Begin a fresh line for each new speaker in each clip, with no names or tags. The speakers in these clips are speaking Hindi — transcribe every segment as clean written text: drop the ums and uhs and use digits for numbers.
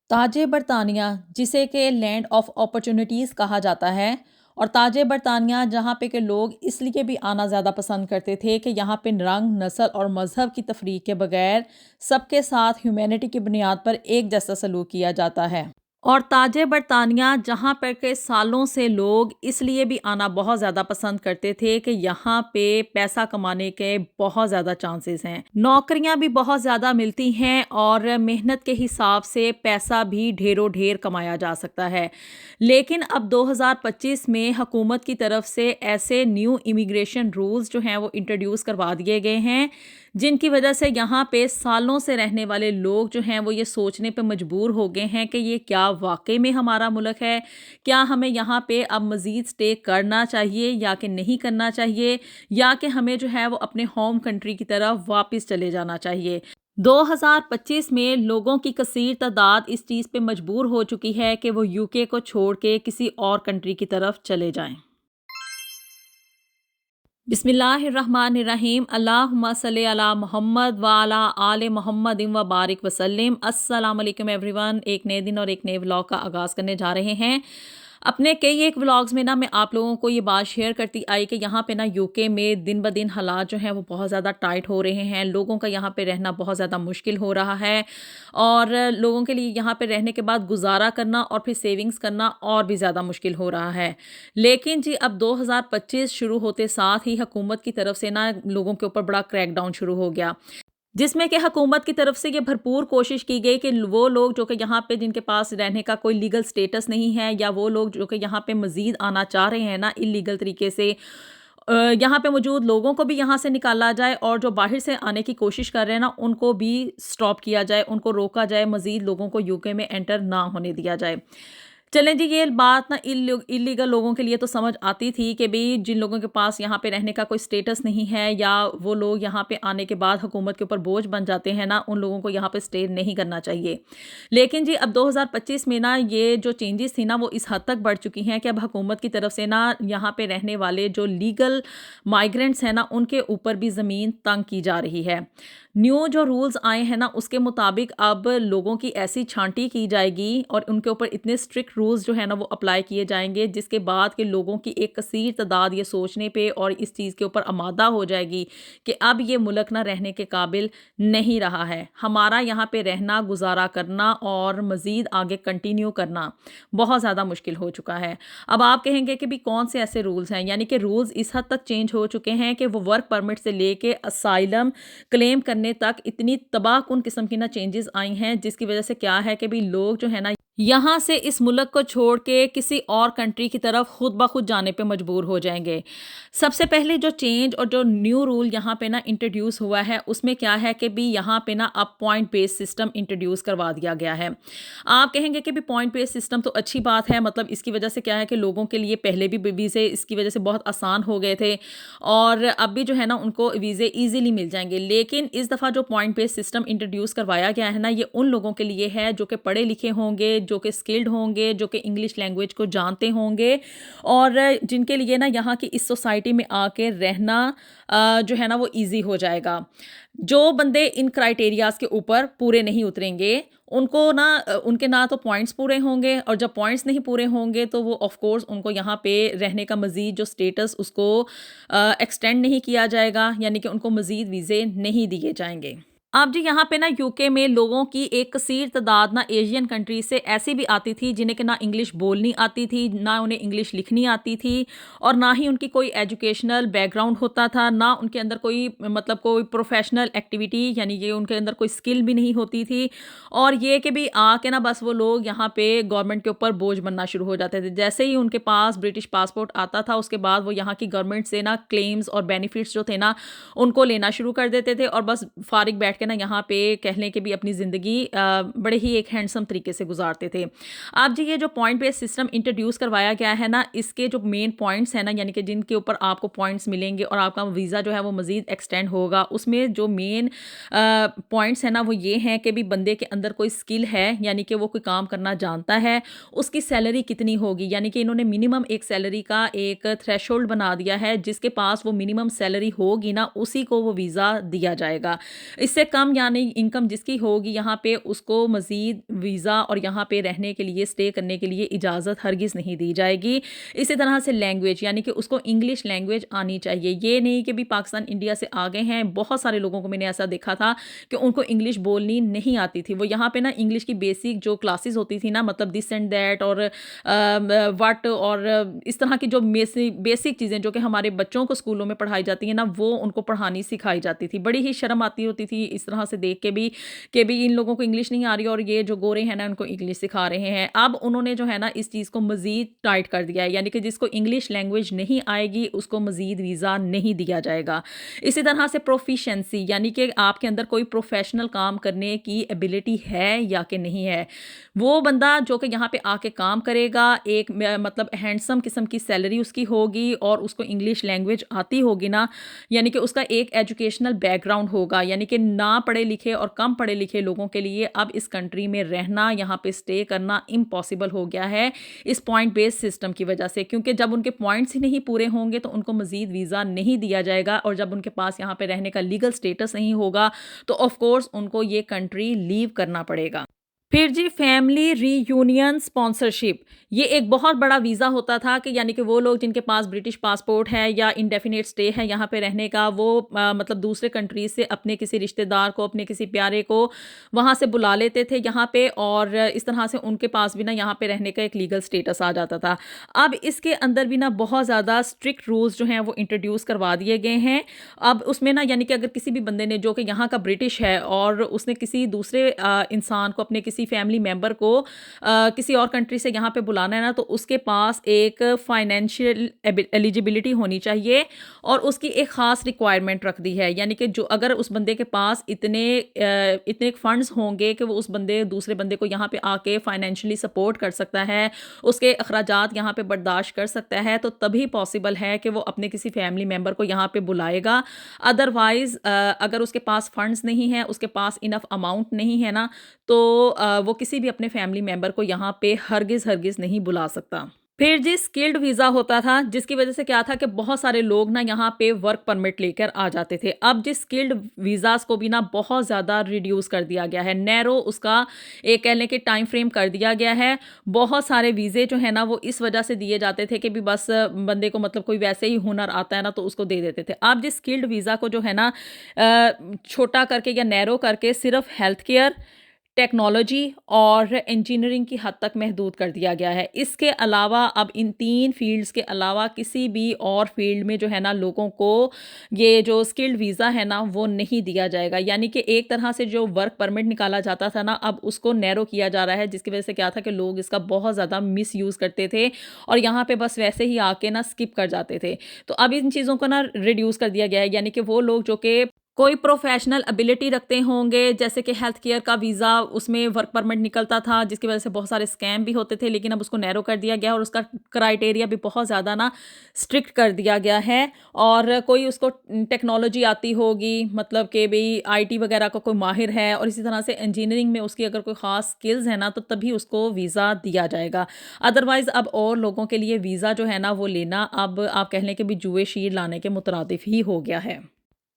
ताजे बरतानिया, जिसे कि लैंड ऑफ अपॉर्चुनिटीज़ कहा जाता है, और ताजे बरतानिया जहाँ पे के लोग इसलिए भी आना ज़्यादा पसंद करते थे कि यहाँ पे रंग, नस्ल और मज़हब की तफरीक के बगैर सबके साथ ह्यूमैनिटी की बुनियाद पर एक जैसा सलूक किया जाता है। और ताजे बरतानिया जहाँ पर के सालों से लोग इसलिए भी आना बहुत ज़्यादा पसंद करते थे कि यहाँ पे पैसा कमाने के बहुत ज़्यादा चांसेस हैं, नौकरियाँ भी बहुत ज़्यादा मिलती हैं और मेहनत के हिसाब से पैसा भी ढेरों ढेर कमाया जा सकता है। लेकिन अब 2025 में हुकूमत की तरफ से ऐसे न्यू इमिग्रेशन रूल्स जो हैं वो इंट्रोड्यूस करवा दिए गए हैं, जिनकी वजह से यहाँ पे सालों से रहने वाले लोग जो हैं वो ये सोचने पे मजबूर हो गए हैं कि ये क्या वाकई में हमारा मुल्क है, क्या हमें यहाँ पे अब मज़ीद स्टे करना चाहिए या कि नहीं करना चाहिए, या कि हमें जो है वो अपने होम कंट्री की तरफ वापस चले जाना चाहिए। 2025 में लोगों की कसीर तादाद इस चीज़ पे मजबूर हो चुकी है कि वो यूके को छोड़ के किसी और कंट्री की तरफ चले जाएं। बिस्मिल्लाहिर्रहमानिर्रहीम, अल्लाहुम्मा सल्ली अला मोहम्मद व अला आले मोहम्मद व बारिक वसल्लम। अस्सलाम वालेकुम एवरीवन। एक नए दिन और एक नए व्लॉग का आगाज़ करने जा रहे हैं। अपने कई एक व्लॉग्स में ना मैं आप लोगों को ये बात शेयर करती आई कि यहाँ पे ना यूके में दिन ब दिन हालात जो हैं वो बहुत ज़्यादा टाइट हो रहे हैं, लोगों का यहाँ पे रहना बहुत ज़्यादा मुश्किल हो रहा है, और लोगों के लिए यहाँ पे रहने के बाद गुजारा करना और फिर सेविंग्स करना और भी ज़्यादा मुश्किल हो रहा है। लेकिन जी अब 2025 शुरू होते साथ ही हुकूमत की तरफ से ना लोगों के ऊपर बड़ा क्रैकडाउन शुरू हो गया, जिसमें कि हुकूमत की तरफ से ये भरपूर कोशिश की गई कि वो लोग जो कि यहाँ पे जिनके पास रहने का कोई लीगल स्टेटस नहीं है, या वो लोग जो कि यहाँ पे मज़ीद आना चाह रहे हैं ना इलीगल तरीके से, यहाँ पे मौजूद लोगों को भी यहाँ से निकाला जाए, और जो बाहर से आने की कोशिश कर रहे हैं ना उनको भी स्टॉप किया जाए, उनको रोका जाए, मज़ीद लोगों को यूके में एंटर ना होने दिया जाए। चलें जी, ये बात ना इल्लीगल लोगों के लिए तो समझ आती थी कि भई जिन लोगों के पास यहाँ पे रहने का कोई स्टेटस नहीं है, या वो लोग यहाँ पे आने के बाद हुकूमत के ऊपर बोझ बन जाते हैं ना, उन लोगों को यहाँ पे स्टे नहीं करना चाहिए। लेकिन जी अब 2025 में ना ये जो चेंजेस थी ना वो इस हद तक बढ़ चुकी हैं कि अब हुकूमत की तरफ से ना यहाँ पे रहने वाले जो लीगल माइग्रेंट्स हैं ना उनके ऊपर भी ज़मीन तंग की जा रही है। न्यू जो रूल्स आए हैं ना उसके मुताबिक अब लोगों की ऐसी छांटी की जाएगी और उनके ऊपर इतने स्ट्रिक्ट रूल्स जो है ना वो अप्लाई किए जाएंगे, जिसके बाद के लोगों की एक कसीर तादाद ये सोचने पे और इस चीज़ के ऊपर आमादा हो जाएगी कि अब ये मुल्क ना रहने के काबिल नहीं रहा है। हमारा यहाँ पे रहना, गुजारा करना और मज़ीद आगे कंटिन्यू करना बहुत ज़्यादा मुश्किल हो चुका है। अब आप कहेंगे कि भी कौन से ऐसे रूल्स हैं, यानी कि रूल्स इस हद तक चेंज हो चुके हैं कि वो वर्क परमिट से लेके असाइलम क्लेम करने तक इतनी तबाहकुन किस्म की ना चेंजेस आई हैं, जिसकी वजह से क्या है कि भी लोग जो है ना यहाँ से इस मुल्क को छोड़ के किसी और कंट्री की तरफ खुद ब खुद जाने पे मजबूर हो जाएंगे। सबसे पहले जो चेंज और जो न्यू रूल यहाँ पे ना इंट्रोड्यूस हुआ है उसमें क्या है कि भी यहाँ पे ना अब पॉइंट बेस्ड सिस्टम इंट्रोड्यूस करवा दिया गया है। आप कहेंगे कि भी पॉइंट बेस्ड सिस्टम तो अच्छी बात है, मतलब इसकी वजह से क्या है कि लोगों के लिए पहले भी वीज़े इसकी वजह से बहुत आसान हो गए थे, और अब भी जो है ना उनको वीज़े ईजिली मिल जाएंगे। लेकिन इस दफ़ा जो पॉइंट बेस्ड सिस्टम इंट्रोड्यूस करवाया गया है ना ये उन लोगों के लिए है जो कि पढ़े लिखे होंगे, जो कि स्किल्ड होंगे, जो कि इंग्लिश लैंग्वेज को जानते होंगे, और जिनके लिए ना यहाँ की इस सोसाइटी में आके रहना जो है ना वो इजी हो जाएगा। जो बंदे इन क्राइटेरियाज के ऊपर पूरे नहीं उतरेंगे उनको ना उनके ना तो पॉइंट्स पूरे होंगे, और जब पॉइंट्स नहीं पूरे होंगे तो वो ऑफ कोर्स उनको यहाँ पे रहने का मज़ीद जो स्टेटस उसको एक्सटेंड नहीं किया जाएगा, यानी कि उनको मज़ीद वीज़े नहीं दिए जाएंगे। अब जी यहाँ पे ना यूके में लोगों की एक कसीर तादाद ना एशियन कंट्री से ऐसी भी आती थी जिन्हें कि ना इंग्लिश बोलनी आती थी, ना उन्हें इंग्लिश लिखनी आती थी, और ना ही उनकी कोई एजुकेशनल बैकग्राउंड होता था, ना उनके अंदर कोई मतलब कोई प्रोफेशनल एक्टिविटी यानी कि उनके अंदर कोई स्किल भी नहीं होती थी। और ये कि भी आके ना बस वो लोग यहाँ पे गवर्नमेंट के ऊपर बोझ बनना शुरू हो जाते थे। जैसे ही उनके पास ब्रिटिश पासपोर्ट आता था उसके बाद वो यहाँ की गवर्नमेंट से ना क्लेम्स और बेनिफिट्स जो थे ना उनको लेना शुरू कर देते थे, और बस फारिग बैठ के ना यहाँ पे कह लें कि भी अपनी ज़िंदगी बड़े ही एक हैंडसम तरीके से गुजारते थे। अब जी ये जो पॉइंट बेस्ड सिस्टम इंट्रोड्यूस करवाया गया है ना इसके जो मेन पॉइंट्स हैं ना, यानी कि जिनके ऊपर आपको पॉइंट्स मिलेंगे और आपका वीज़ा जो है वो मज़ीद एक्सटेंड होगा, उसमें जो मेन पॉइंट्स हैं ना वो ये हैं कि भी बंदे के अंदर कोई स्किल है, यानी कि वो कोई काम करना जानता है, उसकी सैलरी कितनी होगी, यानी कि इन्होंने मिनिमम एक सैलरी का एक थ्रेशोल्ड बना दिया है, जिसके पास वो मिनिमम सैलरी होगी ना उसी को वो वीज़ा दिया जाएगा। इससे कम यानी इनकम जिसकी होगी यहाँ पे उसको मज़ीद वीज़ा और यहाँ पे रहने के लिए, स्टे करने के लिए इजाज़त हरगिज़ नहीं दी जाएगी। इसी तरह से लैंग्वेज यानी कि उसको इंग्लिश लैंग्वेज आनी चाहिए। ये नहीं कि भी पाकिस्तान इंडिया से आ गए हैं, बहुत सारे लोगों को मैंने ऐसा देखा था कि उनको इंग्लिश बोलनी नहीं आती थी। वो यहाँ पे ना इंग्लिश की बेसिक जो क्लासेस होती थी ना, मतलब दिस एंड दैट और व्हाट और इस तरह की जो बेसिक चीज़ें जो कि हमारे बच्चों को स्कूलों में पढ़ाई जाती हैं ना, वो उनको पढ़ानी सिखाई जाती थी। बड़ी ही शर्म आती होती थी इस तरह से देख के भी कि भी इन लोगों को इंग्लिश नहीं आ रही और ये जो गोरे हैं ना उनको इंग्लिश सिखा रहे हैं। अब उन्होंने जो है ना इस चीज़ को मज़ीद टाइट कर दिया है, यानी कि जिसको इंग्लिश लैंग्वेज नहीं आएगी उसको मज़ीद वीज़ा नहीं दिया जाएगा। इसी तरह से प्रोफिशेंसी यानी कि आपके अंदर कोई प्रोफेशनल काम करने की एबिलिटी है या कि नहीं है। वो बंदा जो कि यहाँ पे आके काम करेगा, एक मतलब हैंडसम किस्म की सैलरी उसकी होगी और उसको इंग्लिश लैंग्वेज आती होगी ना, यानी कि उसका एक एजुकेशनल बैकग्राउंड होगा, यानी कि ना पढ़े लिखे और कम पढ़े लिखे लोगों के लिए अब इस कंट्री में रहना, यहाँ पे स्टे करना इम्पॉसिबल हो गया है इस पॉइंट बेस्ड सिस्टम की वजह से। क्योंकि जब उनके पॉइंट्स ही नहीं पूरे होंगे तो उनको मज़ीद वीज़ा नहीं दिया जाएगा, और जब उनके पास यहाँ पे रहने का लीगल स्टेटस नहीं होगा तो ऑफ कोर्स उनको ये कंट्री लीव करना पड़ेगा। फिर जी फैमिली रीयूनियन स्पॉन्सरशिप, ये एक बहुत बड़ा वीज़ा होता था कि यानी कि वो लोग जिनके पास ब्रिटिश पासपोर्ट है या इंडेफिनेट स्टे है यहाँ पे रहने का, वो मतलब दूसरे कंट्रीज से अपने किसी रिश्तेदार को, अपने किसी प्यारे को वहाँ से बुला लेते थे यहाँ पे, और इस तरह से उनके पास भी ना यहाँ पे रहने का एक लीगल स्टेटस आ जाता था। अब इसके अंदर भी ना बहुत ज़्यादा स्ट्रिक्ट रूल्स जो हैं वो इंट्रोड्यूस करवा दिए गए हैं। अब उसमें ना यानी कि अगर किसी भी बंदे ने जो कि यहाँ का ब्रिटिश है और उसने किसी दूसरे इंसान को, अपने किसी फैमिली मेंबर को किसी और कंट्री से यहाँ पे बुलाना है ना, तो उसके पास एक फाइनेंशियल एलिजिबिलिटी होनी चाहिए और उसकी एक ख़ास रिक्वायरमेंट रख दी है। यानी कि जो अगर उस बंदे के पास इतने फंड्स होंगे कि वो उस बंदे दूसरे बंदे को यहाँ पे आके फाइनेंशियली सपोर्ट कर सकता है, उसके अखराजात यहाँ पे बर्दाश्त कर सकता है, तो तभी पॉसिबल है कि वो अपने किसी फैमिली मेंबर को यहाँ पे बुलाएगा। अदरवाइज़ अगर उसके पास फंड्स नहीं है, उसके पास इनफ अमाउंट नहीं है ना, तो वो किसी भी अपने फैमिली मेंबर को यहाँ पे हरगिज़ हरगिज़ नहीं बुला सकता। फिर जी स्किल्ड वीज़ा होता था, जिसकी वजह से क्या था कि बहुत सारे लोग ना यहाँ पे वर्क परमिट लेकर आ जाते थे। अब जिस स्किल्ड वीज़ाज़ को भी ना बहुत ज़्यादा रिड्यूस कर दिया गया है, नैरो उसका एक कह लें कि टाइम फ्रेम कर दिया गया है। बहुत सारे वीज़े जो है ना वो इस वजह से दिए जाते थे कि भी बस बंदे को मतलब कोई वैसे ही हुनर आता है ना तो उसको दे देते थे। अब जिस स्किल्ड वीज़ा को जो है ना छोटा करके या नैरो करके सिर्फ हेल्थ केयर, टेक्नोलॉजी और इंजीनियरिंग की हद तक महदूद कर दिया गया है। इसके अलावा अब इन 3 फ़ील्ड्स के अलावा किसी भी और फ़ील्ड में जो है ना लोगों को ये जो स्किल्ड वीज़ा है ना वो नहीं दिया जाएगा। यानी कि एक तरह से जो वर्क परमिट निकाला जाता था ना, अब उसको नैरो किया जा रहा है, जिसकी वजह से क्या था कि लोग इसका बहुत ज़्यादा मिसयूज़ करते थे और यहाँ पे बस वैसे ही आके ना स्किप कर जाते थे। तो अब इन चीज़ों को ना रिड्यूस कर दिया गया है, यानी कि वो लोग जो कि कोई प्रोफेशनल एबिलिटी रखते होंगे, जैसे कि हेल्थ केयर का वीज़ा, उसमें वर्क परमिट निकलता था जिसकी वजह से बहुत सारे स्कैम भी होते थे, लेकिन अब उसको नैरो कर दिया गया और उसका क्राइटेरिया भी बहुत ज़्यादा ना स्ट्रिक्ट कर दिया गया है। और कोई उसको टेक्नोलॉजी आती होगी, मतलब कि भाई आईटी वगैरह का कोई माहिर है, और इसी तरह से इंजीनियरिंग में उसकी अगर कोई ख़ास स्किल्स है ना तो तभी उसको वीज़ा दिया जाएगा। अदरवाइज़ अब और लोगों के लिए वीज़ा जो है ना वो लेना अब आप कह लें कि भी जुए शीर लाने के मुतरादिफ ही हो गया है।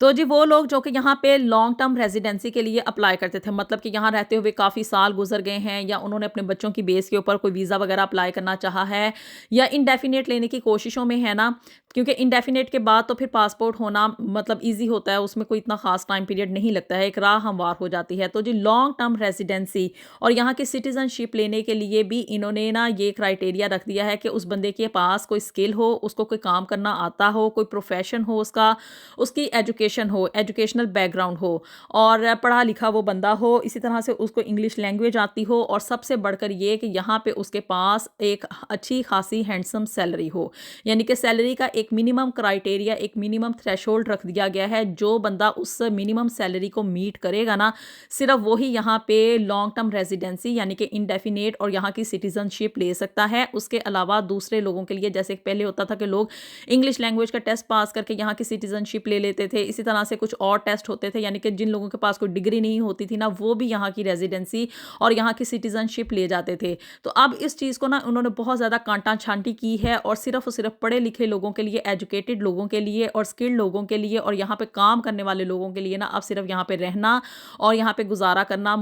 तो जी वो लोग जो कि यहाँ पे लॉन्ग टर्म रेजिडेंसी के लिए अप्लाई करते थे, मतलब कि यहाँ रहते हुए काफ़ी साल गुजर गए हैं, या उन्होंने अपने बच्चों की बेस के ऊपर कोई वीज़ा वगैरह अप्लाई करना चाहा है, या इंडेफिनेट लेने की कोशिशों में है ना, क्योंकि इंडेफिनेट के बाद तो फिर पासपोर्ट होना मतलब ईजी होता है, उसमें कोई इतना खास टाइम पीरियड नहीं लगता है, एक राह हमवार हो जाती है। तो जी लॉन्ग टर्म रेजिडेंसी और यहाँ की सिटीजनशिप लेने के लिए भी इन्होंने ना ये क्राइटेरिया रख दिया है कि उस बंदे के पास कोई स्किल हो, उसको कोई काम करना आता हो, कोई प्रोफेशन हो उसका, उसकी एजुकेशन हो, एजुकेशनल बैकग्राउंड हो और पढ़ा लिखा वो बंदा हो, इसी तरह से उसको इंग्लिश लैंग्वेज आती हो, और सबसे बढ़कर ये कि यहाँ पे उसके पास एक अच्छी खासी हैंडसम सैलरी हो। यानी कि सैलरी का एक मिनिमम क्राइटेरिया, एक मिनिमम थ्रेशोल्ड रख दिया गया है। जो बंदा उस मिनिमम सैलरी को मीट करेगा ना, सिर्फ वही यहाँ पे लॉन्ग टर्म रेजिडेंसी यानी कि इंडेफिनेट और यहाँ की सिटीजनशिप ले सकता है। उसके अलावा दूसरे लोगों के लिए, जैसे पहले होता था कि लोग इंग्लिश लैंग्वेज का टेस्ट पास करके यहाँ की सिटीजनशिप ले लेते थे, इसी इसी तरह से कुछ और टेस्ट होते थे, यानी कि जिन लोगों के पास कोई डिग्री नहीं होती थी ना, वो भी यहाँ की रेजिडेंसी और यहाँ की सिटीजनशिप ले जाते थे। तो अब इस चीज़ को ना उन्होंने बहुत ज़्यादा कांटा-छांटी की है और सिर्फ़ और सिर्फ़ पढ़े लिखे लोगों के लिए, एजुकेटेड लोगों के लिए और स्किल्ड लोगों के लिए और यहाँ पे काम करने वाले लोगों के लिए ना अब सिर्फ़ यहाँ पे रहना और यहाँ पे गुज़ारा करना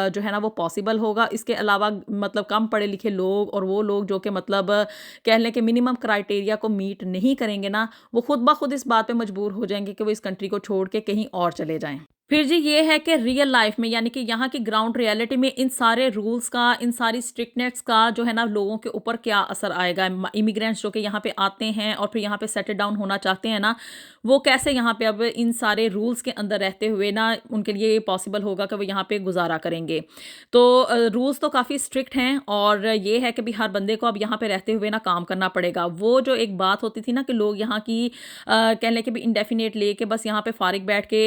जो है ना वो पॉसिबल होगा। इसके अलावा मतलब कम पढ़े लिखे लोग और वो लोग जो कि मतलब कह लें कि मिनिमम क्राइटेरिया को मीट नहीं करेंगे ना, वो खुद ब खुद इस बात पे मजबूर हो जाएँगे कि वो इस कंट्री को छोड़ के कहीं और चले जाएँ। फिर जी ये है कि रियल लाइफ में, यानी कि यहाँ की ग्राउंड रियलिटी में इन सारे रूल्स का, इन सारी स्ट्रिक्टनेस का जो है ना लोगों के ऊपर क्या असर आएगा। इमिग्रेंट्स जो कि यहाँ पे आते हैं और फिर यहाँ पे सेटल डाउन होना चाहते हैं ना, वो कैसे यहाँ पे अब इन सारे रूल्स के अंदर रहते हुए ना उनके लिए ये पॉसिबल होगा कि वो यहाँ पे गुजारा करेंगे। तो रूल्स तो काफ़ी स्ट्रिक्ट हैं और ये है कि भी हर बंदे को अब यहाँ पे रहते हुए ना काम करना पड़ेगा। वो जो एक बात होती थी ना कि लोग यहाँ की कह लें कि भी इंडेफिनेट लेके बस यहाँ पे फारिग बैठ के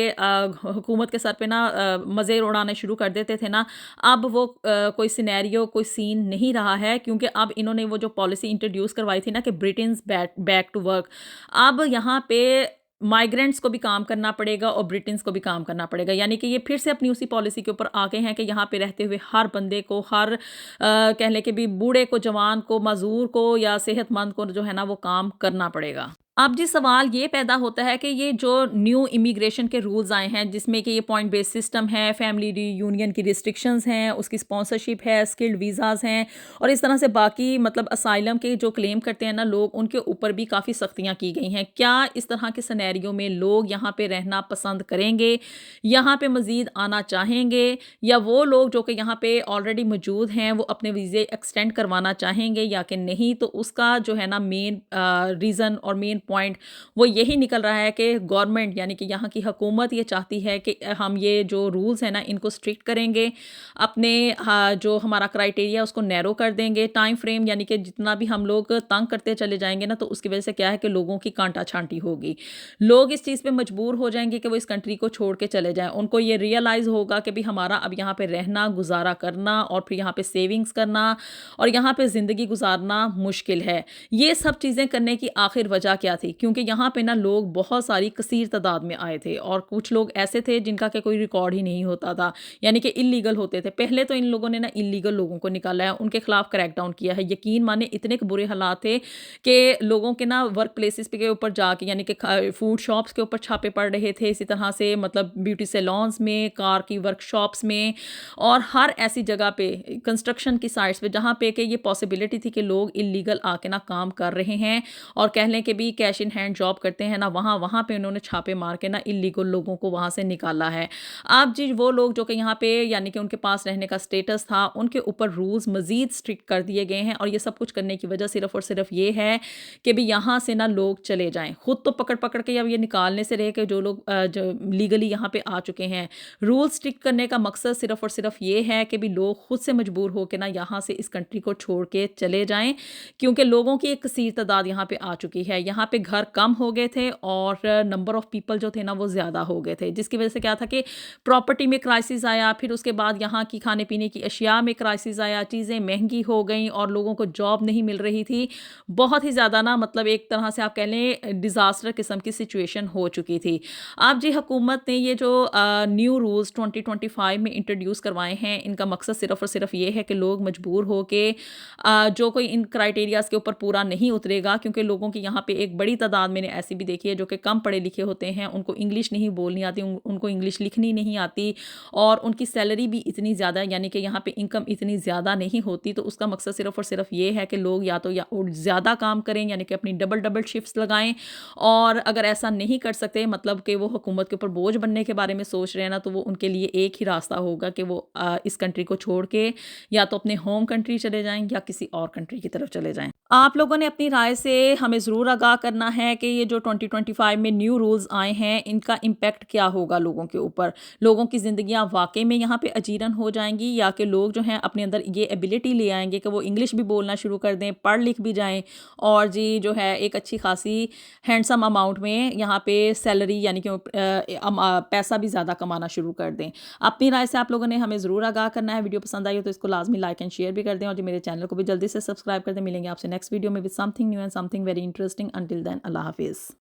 हुकूमत के सर पे ना मज़े उड़ाने शुरू कर देते थे ना, अब वो कोई सिनेरियो, कोई सीन नहीं रहा है, क्योंकि अब इन्होंने वो जो पॉलिसी इंट्रोड्यूस करवाई थी ना कि ब्रिटेन्स बैक टू वर्क, अब यहाँ पे माइग्रेंट्स को भी काम करना पड़ेगा और ब्रिटेन्स को भी काम करना पड़ेगा। यानी कि ये फिर से अपनी उसी पॉलिसी के ऊपर आ गए हैं कि यहाँ पे रहते हुए हर बंदे को, हर कह लें कि भी बूढ़े को, जवान को, मजदूर को या सेहतमंद को जो है ना वो काम करना पड़ेगा। अब जी सवाल ये पैदा होता है कि ये जो न्यू इमिग्रेशन के रूल्स आए हैं, जिसमें कि ये पॉइंट बेस्ड सिस्टम है, फैमिली रीयूनियन की रिस्ट्रिक्शंस हैं, उसकी स्पॉन्सरशिप है, स्किल्ड वीज़ाज़ हैं और इस तरह से बाकी मतलब असाइलम के जो क्लेम करते हैं ना लोग, उनके ऊपर भी काफ़ी सख्तियाँ की गई हैं। क्या इस तरह के सिनेरियो में लोग यहाँ पे रहना पसंद करेंगे, यहाँ पे मज़ीद आना चाहेंगे, या वो लोग जो कि यहाँ पे ऑलरेडी मौजूद हैं वो अपने वीज़े एक्सटेंड करवाना चाहेंगे या कि नहीं? तो उसका जो है ना मेन रीज़न और मेन पॉइंट वो यही निकल रहा है कि गवर्नमेंट यानी कि यहाँ की हुकूमत ये चाहती है कि हम ये जो रूल्स हैं ना इनको स्ट्रिक्ट करेंगे, अपने जो हमारा क्राइटेरिया उसको नैरो कर देंगे, टाइम फ्रेम यानी कि जितना भी हम लोग तंग करते चले जाएंगे ना तो उसकी वजह से क्या है कि लोगों की कांटा छांटी होगी, लोग इस चीज़ पे मजबूर हो जाएंगे कि वो इस कंट्री को छोड़ के चले जाएं। उनको ये रियलाइज़ होगा कि भी हमारा अब यहाँ पे रहना, गुजारा करना और फिर यहाँ पे सेविंग्स करना और यहाँ पे ज़िंदगी गुजारना मुश्किल है। ये सब चीज़ें करने की आखिर वजह क्या थी? क्योंकि यहाँ पे ना लोग बहुत सारी कसीर तादाद में आए थे और कुछ लोग ऐसे थे जिनका कि कोई रिकॉर्ड ही नहीं होता था, यानी कि इल्लीगल होते थे। पहले तो इन लोगों ने ना इल्लीगल लोगों को निकाला है, उनके खिलाफ क्रैकडाउन किया है। यकीन माने इतने बुरे हालात थे कि लोगों के ना वर्क प्लेसेस के ऊपर जाके, यानी कि फूड शॉप्स के ऊपर छापे पड़ रहे थे, इसी तरह से मतलब ब्यूटी सैलॉन्स में, कार की वर्कशॉप्स में और हर ऐसी जगह पे, कंस्ट्रक्शन की साइट्स पे जहाँ पे कि ये पॉसिबिलिटी थी कि लोग इल्लीगल आके ना काम कर रहे हैं और कह लें कि भी कैश इन हैंड जॉब करते हैं ना, वहाँ वहाँ पे उन्होंने छापे मार के ना इल्लीगल लोगों को वहाँ से निकाला है। अब जी वो लोग जो कि यहाँ पे यानी कि उनके पास रहने का स्टेटस था, उनके ऊपर रूल्स मज़ीद स्ट्रिक्ट कर दिए गए हैं और ये सब कुछ करने की वजह सिर्फ़ और सिर्फ ये है कि भी यहाँ से ना लोग चले जाएँ। खुद तो पकड़ के अब ये निकालने से रहे कि जो लोग जो लीगली यहाँ पे आ चुके हैं। रूल स्ट्रिक्ट करने का मकसद सिर्फ़ और सिर्फ ये है कि भी लोग खुद से मजबूर हो के ना यहाँ से इस कंट्री को छोड़ के चले जाएँ, क्योंकि लोगों की एक कसीर तादाद यहाँ पे आ चुकी है। यहाँ पे घर कम हो गए थे और नंबर ऑफ़ पीपल जो थे ना वो ज़्यादा हो गए थे, जिसकी वजह से क्या था कि प्रॉपर्टी में क्राइसिस आया, फिर उसके बाद यहाँ की खाने पीने की अशिया में क्राइसिस आया, चीज़ें महंगी हो गई और लोगों को जॉब नहीं मिल रही थी। बहुत ही ज़्यादा ना मतलब एक तरह से आप कह लें डिज़ास्टर किस्म की सिचुएशन हो चुकी थी। अब जी हुकूमत ने ये जो न्यू रूल्स 2025 में इंट्रोड्यूस करवाए हैं, इनका मकसद सिर्फ़ और सिर्फ ये है कि लोग मजबूर हो के जो कोई इन क्राइटेरियाज़ के ऊपर पूरा नहीं उतरेगा, क्योंकि लोगों की यहाँ पे एक बड़ी तादाद मैंने ऐसी भी देखी है जो कि कम पढ़े लिखे होते हैं, उनको इंग्लिश नहीं बोलनी आती, उनको इंग्लिश लिखनी नहीं आती और उनकी सैलरी भी इतनी ज़्यादा यानी कि यहाँ पे इनकम इतनी ज़्यादा नहीं होती। तो उसका मकसद सिर्फ़ और सिर्फ ये है कि लोग या तो या ज़्यादा काम करें, यानी कि अपनी डबल शिफ्ट्स लगाएं, और अगर ऐसा नहीं कर सकते, मतलब कि वो हुकूमत के ऊपर बोझ बनने के बारे में सोच रहे हैं ना, तो वो उनके लिए एक ही रास्ता होगा कि वो इस कंट्री को छोड़ के या तो अपने होम कंट्री चले जाएं या किसी और कंट्री की तरफ चले जाएं। आप लोगों ने अपनी राय से हमें ज़रूर आगाह करना है कि ये जो 2025 में न्यू रूल्स आए हैं, इनका इम्पैक्ट क्या होगा लोगों के ऊपर। लोगों की ज़िंदगियाँ वाकई में यहाँ पे अजीरन हो जाएंगी, या कि लोग जो हैं अपने अंदर ये एबिलिटी ले आएंगे कि वो इंग्लिश भी बोलना शुरू कर दें, पढ़ लिख भी जाएं और जी जो है एक अच्छी खासी हैंडसम अमाउंट में यहाँ पे सैलरी यानी कि पैसा भी ज़्यादा कमाना शुरू कर दें। अपनी राय से आप लोगों ने हमें ज़रूर आगाह करना है। वीडियो पसंद आई हो तो इसको लाजमी लाइक एंड शेयर भी कर दें और जो मेरे चैनल को भी जल्दी से सब्सक्राइब कर दें। मिलेंगे आपसे नेक्स्ट वीडियो में with something new and something very interesting. Until then अल्लाह हाफिज़।